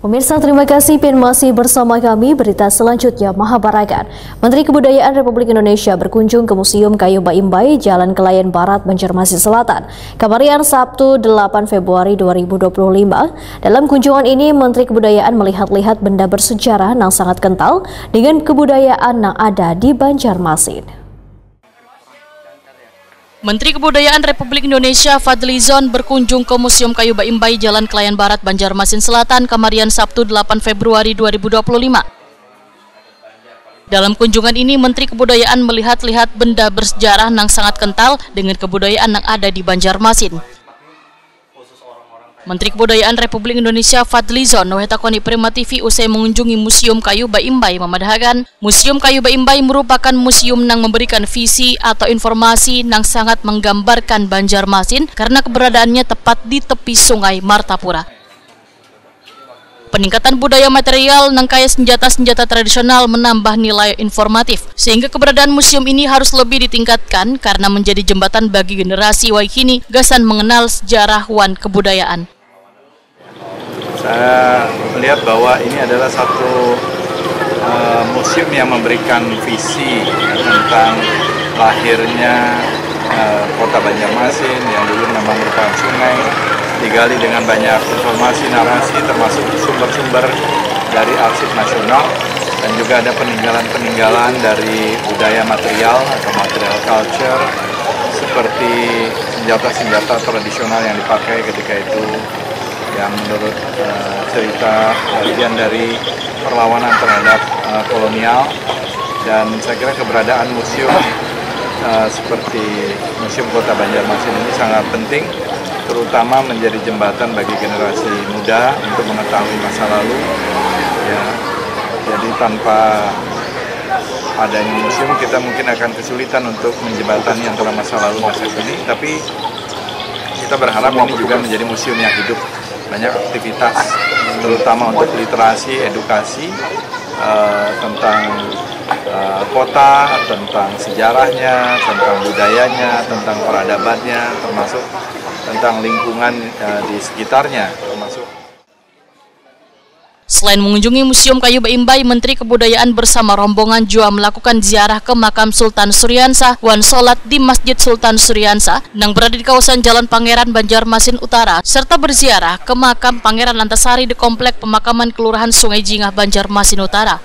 Pemirsa, terima kasih masih bersama kami. Berita selanjutnya, Mahabarakan. Menteri Kebudayaan Republik Indonesia berkunjung ke Museum Kayu Baimbai, Jalan Kelayan Barat, Banjarmasin Selatan, Kamarian, Sabtu 8 Februari 2025. Dalam kunjungan ini, Menteri Kebudayaan melihat-lihat benda bersejarah yang sangat kental dengan kebudayaan yang ada di Banjarmasin. Menteri Kebudayaan Republik Indonesia Fadlizon berkunjung ke Museum Kayu Baimbai, Jalan Kelayan Barat, Banjarmasin Selatan, Kamarian, Sabtu 8 Februari 2025. Dalam kunjungan ini, Menteri Kebudayaan melihat-lihat benda bersejarah yang sangat kental dengan kebudayaan yang ada di Banjarmasin. Menteri Kebudayaan Republik Indonesia Fadlizon takoni Prima TV usai mengunjungi Museum Kayu Baimbai memadahkan Museum Kayu Baimbai merupakan museum yang memberikan visi atau informasi yang sangat menggambarkan Banjarmasin karena keberadaannya tepat di tepi Sungai Martapura. Peningkatan budaya material yang kaya senjata-senjata tradisional menambah nilai informatif, sehingga keberadaan museum ini harus lebih ditingkatkan karena menjadi jembatan bagi generasi Waikini gasan mengenal sejarah wan kebudayaan. Saya melihat bahwa ini adalah satu museum yang memberikan visi tentang lahirnya kota Banjarmasin yang dulu memang merupakan sungai, digali dengan banyak informasi, narasi, termasuk sumber-sumber dari arsip nasional, dan juga ada peninggalan-peninggalan dari budaya material atau material culture, seperti senjata-senjata tradisional yang dipakai ketika itu, yang menurut cerita bagian dari perlawanan terhadap kolonial. Dan saya kira keberadaan museum seperti Museum Kota Banjarmasin ini sangat penting, terutama menjadi jembatan bagi generasi muda untuk mengetahui masa lalu. Ya, jadi tanpa adanya museum kita mungkin akan kesulitan untuk menjembatani antara masa lalu masa kini. Tapi kita berharap ini juga menjadi museum yang hidup, banyak aktivitas, terutama untuk literasi, edukasi tentang kota, tentang sejarahnya, tentang budayanya, tentang peradabannya, termasuk tentang lingkungan di sekitarnya, termasuk. Selain mengunjungi Museum Kayu Baimbai, Menteri Kebudayaan bersama rombongan juga melakukan ziarah ke makam Sultan Suryansah wan sholat di Masjid Sultan Suryansah yang berada di kawasan Jalan Pangeran, Banjarmasin Utara, serta berziarah ke makam Pangeran Lantasari di Komplek Pemakaman Kelurahan Sungai Jingah, Banjarmasin Utara.